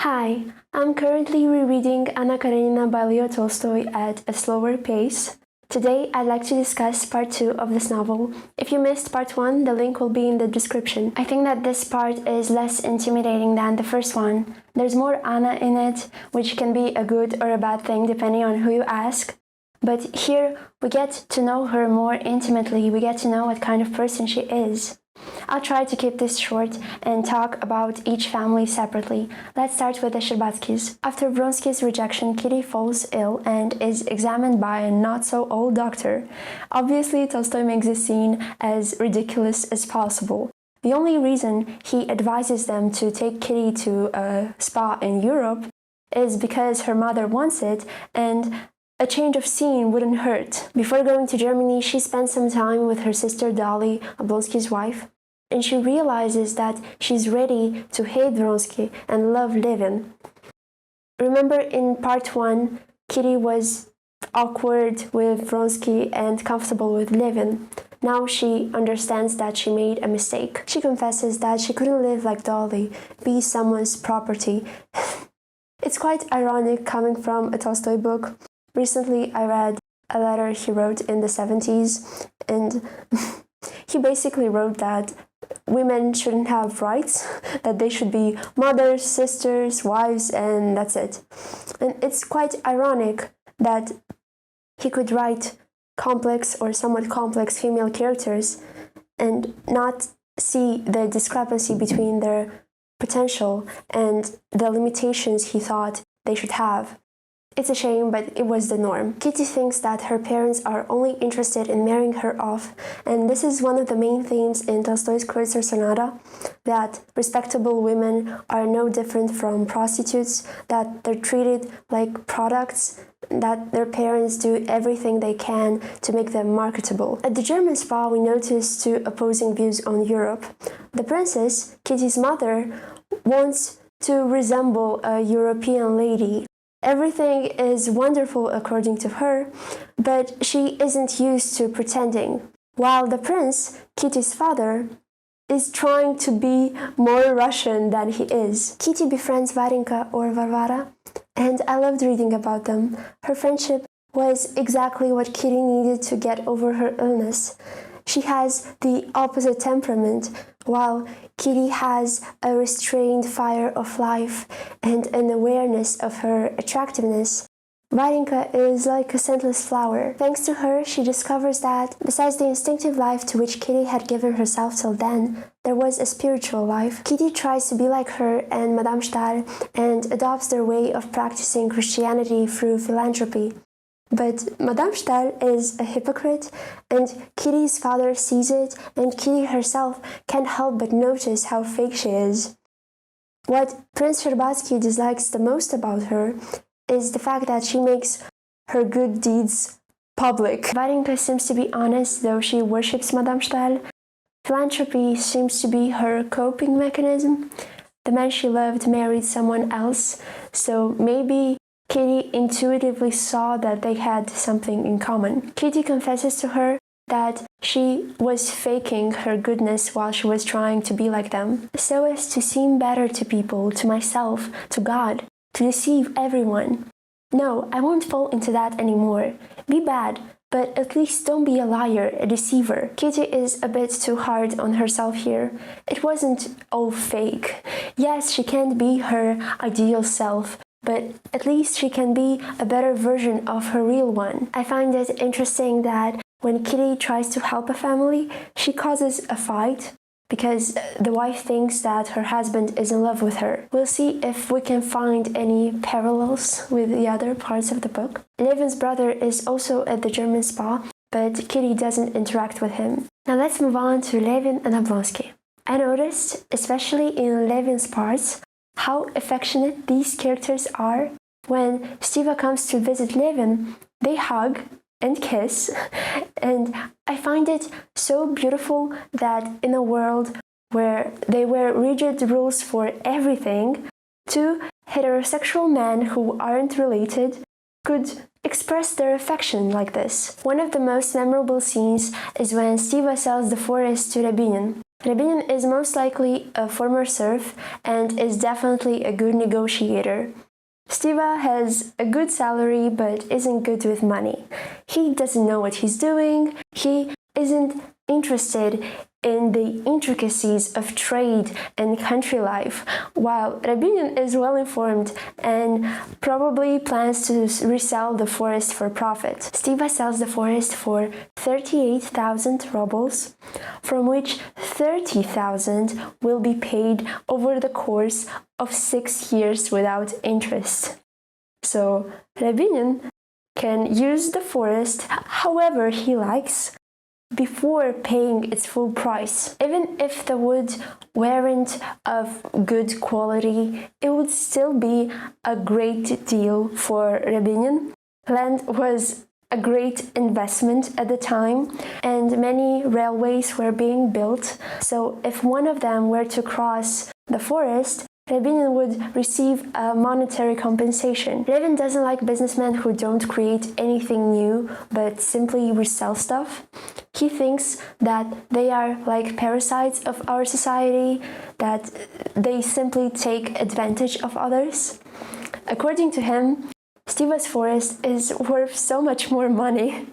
Hi, I'm currently rereading Anna Karenina by Leo Tolstoy at a slower pace. Today, I'd like to discuss part 2 of this novel. If you missed part 1, the link will be in the description. I think that this part is less intimidating than the first one. There's more Anna in it, which can be a good or a bad thing depending on who you ask. But here, we get to know her more intimately, we get to know what kind of person she is. I'll try to keep this short and talk about each family separately. Let's start with the Scherbatskys. After Vronsky's rejection, Kitty falls ill and is examined by a not-so-old doctor. Obviously, Tolstoy makes this scene as ridiculous as possible. The only reason he advises them to take Kitty to a spa in Europe is because her mother wants it and a change of scene wouldn't hurt. Before going to Germany, she spends some time with her sister Dolly, Oblonsky's wife, and she realizes that she's ready to hate Vronsky and love Levin. Remember in part 1, Kitty was awkward with Vronsky and comfortable with Levin. Now she understands that she made a mistake. She confesses that she couldn't live like Dolly, be someone's property. It's quite ironic coming from a Tolstoy book. Recently, I read a letter he wrote in the 70s, and he basically wrote that women shouldn't have rights, that they should be mothers, sisters, wives, and that's it. And it's quite ironic that he could write complex or somewhat complex female characters and not see the discrepancy between their potential and the limitations he thought they should have. It's a shame, but it was the norm. Kitty thinks that her parents are only interested in marrying her off, and this is one of the main themes in Tolstoy's Kreutzer Sonata, that respectable women are no different from prostitutes, that they're treated like products, that their parents do everything they can to make them marketable. At the German spa, we notice two opposing views on Europe. The princess, Kitty's mother, wants to resemble a European lady. Everything is wonderful according to her, but she isn't used to pretending. While the prince, Kitty's father, is trying to be more Russian than he is. Kitty befriends Varenka or Varvara, and I loved reading about them. Her friendship was exactly what Kitty needed to get over her illness. She has the opposite temperament, while Kitty has a restrained fire of life and an awareness of her attractiveness. Varenka is like a scentless flower. Thanks to her, she discovers that, besides the instinctive life to which Kitty had given herself till then, there was a spiritual life. Kitty tries to be like her and Madame Stahl and adopts their way of practicing Christianity through philanthropy. But Madame Stahl is a hypocrite, and Kitty's father sees it, and Kitty herself can't help but notice how fake she is. What Prince Scherbatsky dislikes the most about her is the fact that she makes her good deeds public. Varenka seems to be honest, though she worships Madame Stahl. Philanthropy seems to be her coping mechanism. The man she loved married someone else, so maybe Kitty intuitively saw that they had something in common. Kitty confesses to her that she was faking her goodness while she was trying to be like them, so as to seem better to people, to myself, to God, to deceive everyone. No, I won't fall into that anymore. Be bad, but at least don't be a liar, a deceiver. Kitty is a bit too hard on herself here. It wasn't all fake. Yes, she can't be her ideal self, but at least she can be a better version of her real one. I find it interesting that when Kitty tries to help a family, she causes a fight because the wife thinks that her husband is in love with her. We'll see if we can find any parallels with the other parts of the book. Levin's brother is also at the German spa, but Kitty doesn't interact with him. Now let's move on to Levin and Oblonsky. I noticed, especially in Levin's parts, how affectionate these characters are. When Stiva comes to visit Levin, they hug and kiss, and I find it so beautiful that in a world where they wear rigid rules for everything, two heterosexual men who aren't related could express their affection like this. One of the most memorable scenes is when Stiva sells the forest to Rabinin. Rabinin is most likely a former serf and is definitely a good negotiator. Stiva has a good salary but isn't good with money. He doesn't know what he's doing. He isn't interested in the intricacies of trade and country life, while Rabinin is well informed and probably plans to resell the forest for profit. Stiva sells the forest for 38,000 rubles, from which 30,000 will be paid over the course of 6 years without interest. So Rabinin can use the forest however he likes before paying its full price. Even if the wood weren't of good quality, it would still be a great deal for Rabinin. Land was a great investment at the time, and many railways were being built, so if one of them were to cross the forest, Rabinin would receive a monetary compensation. Levin doesn't like businessmen who don't create anything new but simply resell stuff. He thinks that they are like parasites of our society, that they simply take advantage of others. According to him, Stiva's forest is worth so much more money.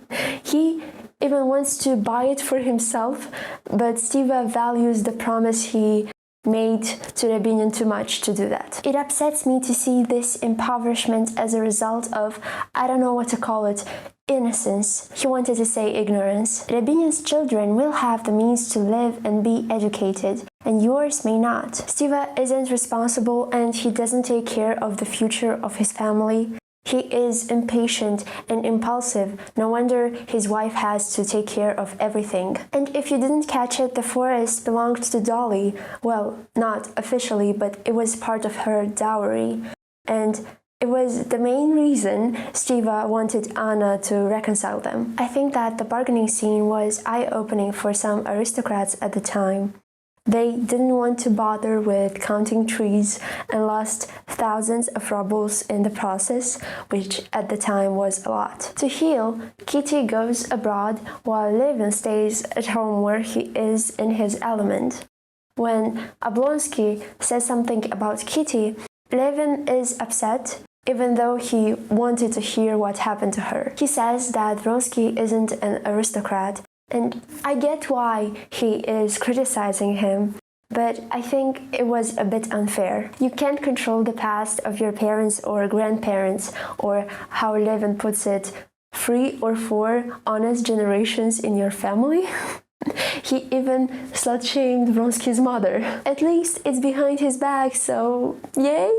He even wants to buy it for himself, but Stiva values the promise he made to Rabinin too much to do that. It upsets me to see this impoverishment as a result of, I don't know what to call it, innocence. He wanted to say ignorance. Rabinin's children will have the means to live and be educated, and yours may not. Stiva isn't responsible and he doesn't take care of the future of his family. He is impatient and impulsive. No wonder his wife has to take care of everything. And if you didn't catch it, the forest belonged to Dolly. Well, not officially, but it was part of her dowry. And it was the main reason Stiva wanted Anna to reconcile them. I think that the bargaining scene was eye-opening for some aristocrats at the time. They didn't want to bother with counting trees and lost thousands of rubles in the process, which at the time was a lot. To heal, Kitty goes abroad while Levin stays at home where he is in his element. When Oblonsky says something about Kitty, Levin is upset, even though he wanted to hear what happened to her. He says that Vronsky isn't an aristocrat, and I get why he is criticizing him, but I think it was a bit unfair. You can't control the past of your parents or grandparents, or how Levin puts it, 3 or 4 honest generations in your family. He even slut-shamed Vronsky's mother. At least it's behind his back, so yay!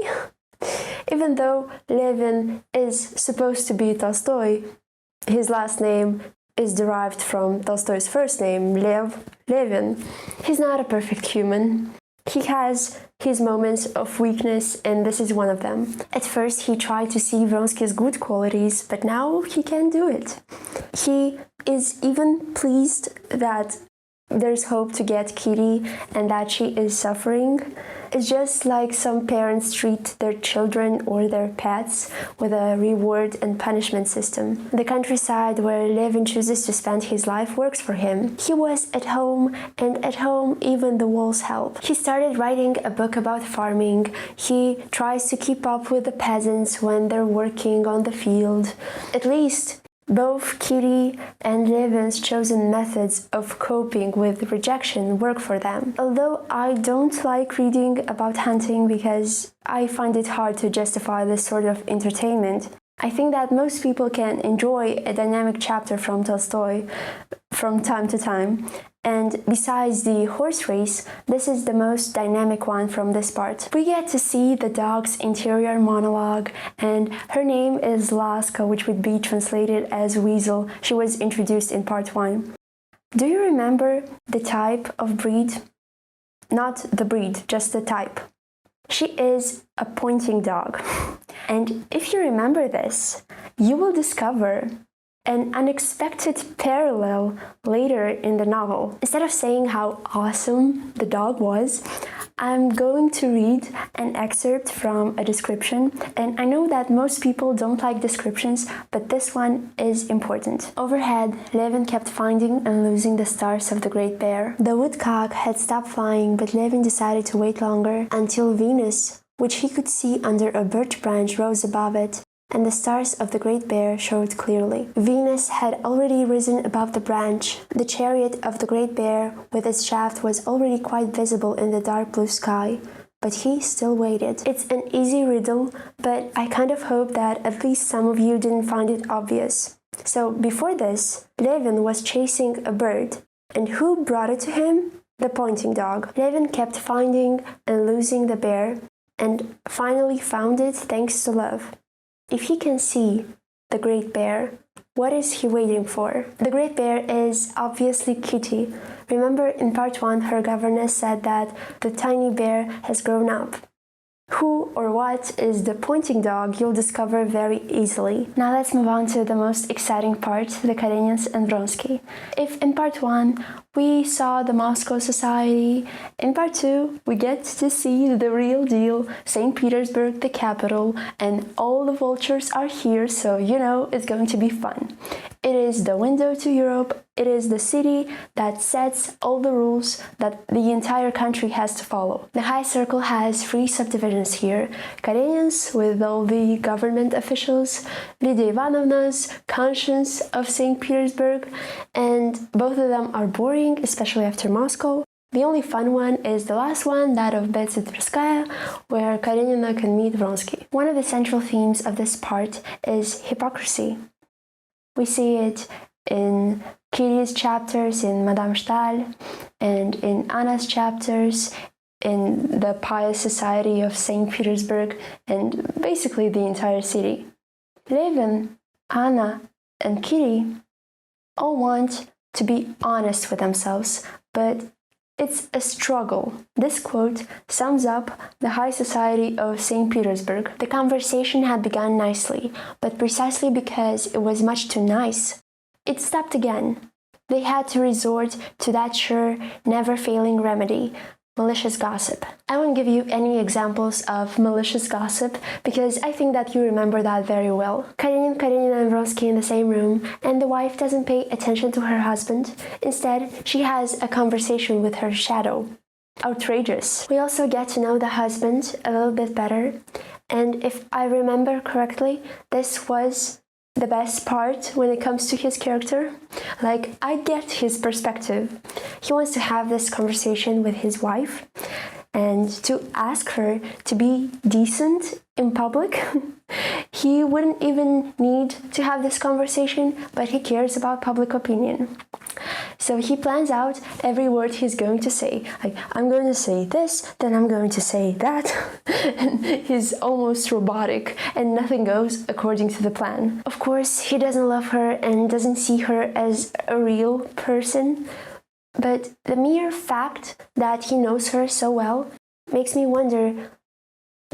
Even though Levin is supposed to be Tolstoy, his last name is derived from Tolstoy's first name, Levin. He's not a perfect human. He has his moments of weakness, and this is one of them. At first, he tried to see Vronsky's good qualities, but now he can't do it. He is even pleased that there's hope to get Kitty and that she is suffering. It's just like some parents treat their children or their pets with a reward and punishment system. The countryside where Levin chooses to spend his life works for him. He was at home, and at home even the walls help. He started writing a book about farming. He tries to keep up with the peasants when they're working on the field. At least both Kitty and Levin's chosen methods of coping with rejection work for them. Although I don't like reading about hunting because I find it hard to justify this sort of entertainment, I think that most people can enjoy a dynamic chapter from Tolstoy from time to time. And besides the horse race, this is the most dynamic one from this part. We get to see the dog's interior monologue, and her name is Laska, which would be translated as Weasel. She was introduced in part 1. Do you remember the type of breed? Not the breed, just the type. She is a pointing dog. And if you remember this, you will discover an unexpected parallel later in the novel. Instead of saying how awesome the dog was, I'm going to read an excerpt from a description, and I know that most people don't like descriptions, but this one is important. Overhead, Levin kept finding and losing the stars of the Great Bear. The woodcock had stopped flying, but Levin decided to wait longer until Venus, which he could see under a birch branch, rose above it, and the stars of the Great Bear showed clearly. Venus had already risen above the branch. The chariot of the Great Bear with its shaft was already quite visible in the dark blue sky, but he still waited. It's an easy riddle, but I kind of hope that at least some of you didn't find it obvious. So before this, Levin was chasing a bird, and who brought it to him? The pointing dog. Levin kept finding and losing the bear, and finally found it thanks to love. If he can see the Great Bear, what is he waiting for? The Great Bear is obviously Kitty. Remember in part 1 her governess said that the tiny bear has grown up. Who or what is the pointing dog you'll discover very easily. Now let's move on to the most exciting part, the Karenins and Vronsky. If in part 1 we saw the Moscow society, in part 2 we get to see the real deal, St. Petersburg, the capital, and all the vultures are here, so you know it's going to be fun. It is the window to Europe. It is the city that sets all the rules that the entire country has to follow. The high circle has 3 subdivisions here. Karenins, with all the government officials, Lydia Ivanovna's, conscience of St. Petersburg, and both of them are boring, especially after Moscow. The only fun one is the last one, that of Betsy Tverskaya, where Karenina can meet Vronsky. One of the central themes of this part is hypocrisy. We see it in Kitty's chapters in Madame Stahl, and in Anna's chapters in the pious society of St. Petersburg, and basically the entire city. Levin, Anna, and Kitty all want to be honest with themselves, but it's a struggle. This quote sums up the high society of St. Petersburg. The conversation had begun nicely, but precisely because it was much too nice, it stopped again. They had to resort to that sure, never-failing remedy, malicious gossip. I won't give you any examples of malicious gossip because I think that you remember that very well. Karenina and Vronsky in the same room, and the wife doesn't pay attention to her husband. Instead, she has a conversation with her shadow. Outrageous. We also get to know the husband a little bit better, and if I remember correctly, this was the best part when it comes to his character. Like, I get his perspective. He wants to have this conversation with his wife and to ask her to be decent in public. He wouldn't even need to have this conversation, but he cares about public opinion. So he plans out every word he's going to say. Like, I'm going to say this, then I'm going to say that. And he's almost robotic, and nothing goes according to the plan. Of course, he doesn't love her and doesn't see her as a real person. But the mere fact that he knows her so well makes me wonder,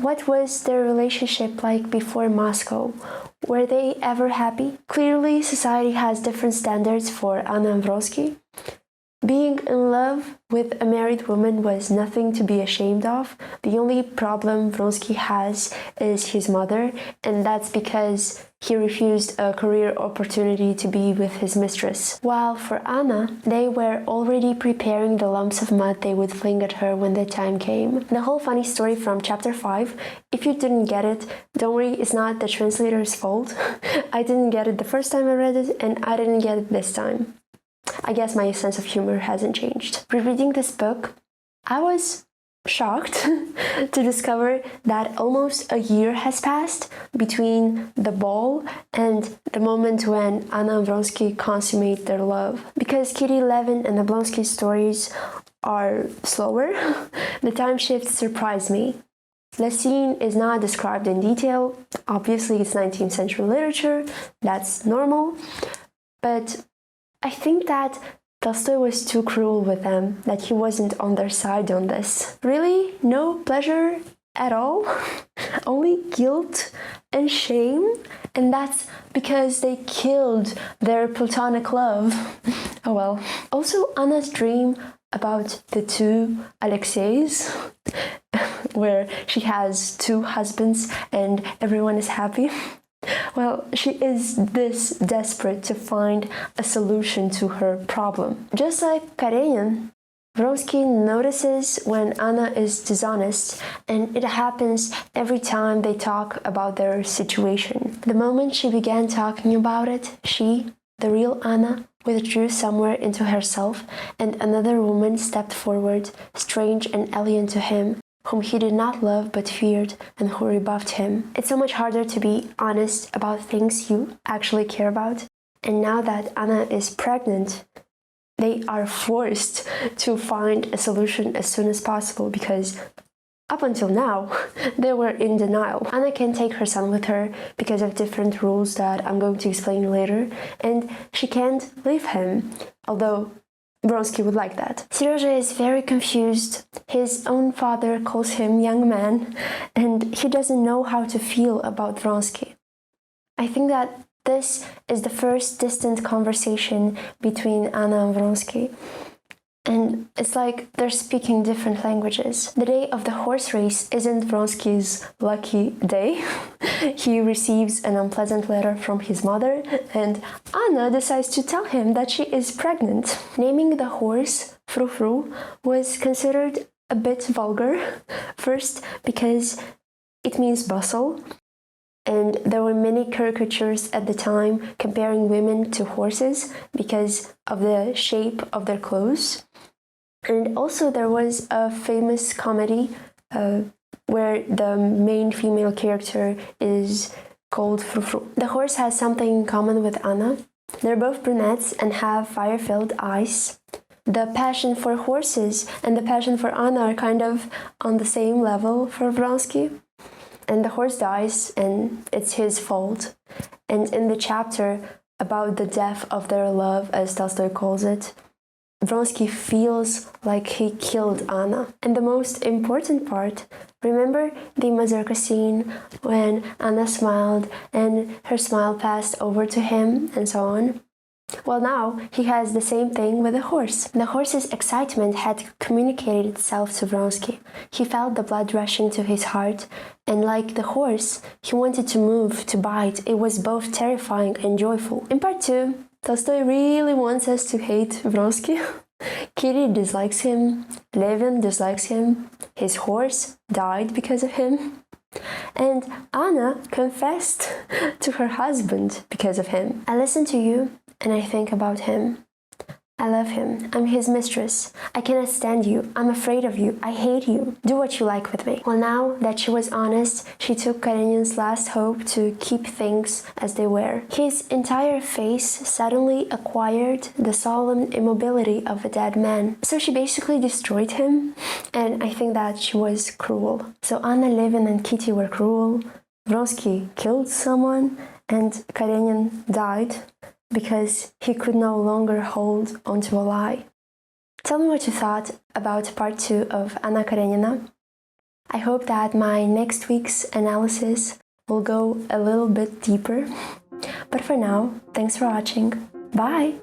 what was their relationship like before Moscow? Were they ever happy? Clearly, society has different standards for Anna and Vronsky. Being in love with a married woman was nothing to be ashamed of. The only problem Vronsky has is his mother, and that's because he refused a career opportunity to be with his mistress. While for Anna, they were already preparing the lumps of mud they would fling at her when the time came. The whole funny story from chapter 5, if you didn't get it, don't worry, it's not the translator's fault. I didn't get it the first time I read it, and I didn't get it this time. I guess my sense of humor hasn't changed. Rereading this book, I was shocked to discover that almost a year has passed between the ball and the moment when Anna and Vronsky consummate their love. Because Kitty, Levin, and the Blonsky stories are slower, the time shift surprised me. The scene is not described in detail. Obviously, it's 19th century literature, that's normal, but I think that Tolstoy was too cruel with them, that he wasn't on their side on this. Really? No pleasure at all? Only guilt and shame? And that's because they killed their platonic love. Oh well. Also, Anna's dream about the two Alexeys. where she has 2 husbands and everyone is happy? Well, she is this desperate to find a solution to her problem. Just like Karenina, Vronsky notices when Anna is dishonest, and it happens every time they talk about their situation. The moment she began talking about it, she, the real Anna, withdrew somewhere into herself, and another woman stepped forward, strange and alien to him, whom he did not love but feared, and who rebuffed him. It's so much harder to be honest about things you actually care about. And now that Anna is pregnant, they are forced to find a solution as soon as possible because up until now, they were in denial. Anna can't take her son with her because of different rules that I'm going to explain later, and she can't leave him, although Vronsky would like that. Serozha is very confused. His own father calls him young man, and he doesn't know how to feel about Vronsky. I think that this is the first distant conversation between Anna and Vronsky. And it's like they're speaking different languages. The day of the horse race isn't Vronsky's lucky day. He receives an unpleasant letter from his mother, and Anna decides to tell him that she is pregnant. Naming the horse Fru Fru was considered a bit vulgar. First, because it means bustle, and there were many caricatures at the time comparing women to horses because of the shape of their clothes. And also there was a famous comedy where the main female character is called Fru Fru. The horse has something in common with Anna. They're both brunettes and have fire-filled eyes. The passion for horses and the passion for Anna are kind of on the same level for Vronsky. And the horse dies, and it's his fault. And in the chapter about the death of their love, as Tolstoy calls it, Vronsky feels like he killed Anna. And the most important part, remember the mazurka scene when Anna smiled and her smile passed over to him and so on? Well, now he has the same thing with the horse. The horse's excitement had communicated itself to Vronsky. He felt the blood rushing to his heart, and like the horse, he wanted to move, to bite. It was both terrifying and joyful. In part 2, Tolstoy really wants us to hate Vronsky. Kitty dislikes him, Levin dislikes him, his horse died because of him, and Anna confessed to her husband because of him. I listen to you and I think about him. I love him. I'm his mistress. I cannot stand you. I'm afraid of you. I hate you. Do what you like with me. Well, now that she was honest, she took Karenina's last hope to keep things as they were. His entire face suddenly acquired the solemn immobility of a dead man. So she basically destroyed him, and I think that she was cruel. So Anna, Levin and Kitty were cruel, Vronsky killed someone, and Karenina died because he could no longer hold onto a lie. Tell me what you thought about part 2 of Anna Karenina. I hope that my next week's analysis will go a little bit deeper. But for now, thanks for watching. Bye!